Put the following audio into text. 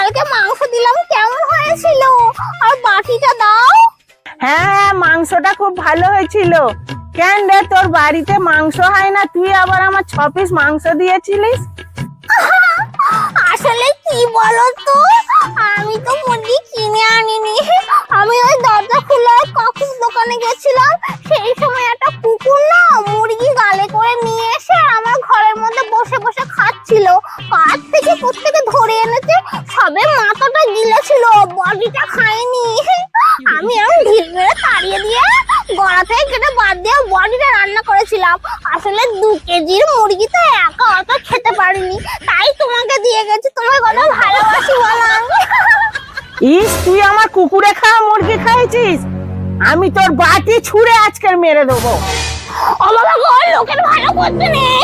কালকে মাংস দিলাম, কেমন হয়েছিল? আর বাটিটা দাও। হ্যাঁ, মাংসটা খুব ভালো হয়েছিল। কেন রে, তোর বাড়িতে মাংস হয় না, তুই আবার আমার 6 পিস মাংস দিয়েছিলিস? আসলে কি বলতো, আমি তো মুরগি কিনে আনিনি। আমি ওই দরজা খোলা কাকুর দোকানে গেছিলাম, সেই সময় একটা কুকুর না মুরগি গালে করে নিয়ে এসে আমার ঘরের মধ্যে বসে বসে খাচ্ছিল। কার থেকে কোত্থেকে ধরে এনেছে, সবে মাথাটা গিলেছিল, বডিটা খায়নি। আমি এমন ঢিল মেরে তাড়িয়ে দিয়ে গলা থেকে কেটে বাদ দিয়ে বডিটা রান্না করেছিলাম। আসলে 2 কেজির মুরগি তো একা অত খেতে পারিনি, তাই তোমাকে দিয়ে গেছি। তোমার কথা ভালোবাসি বলো আমি। ইস, তুই আমার কুকুরে খাওয়া মুরগি খাইছিস? আমি তোর বাটি ছুঁড়ে আজকে মেরে দেবো। ও বাবা গো, লোকের ভালো করতে নেই।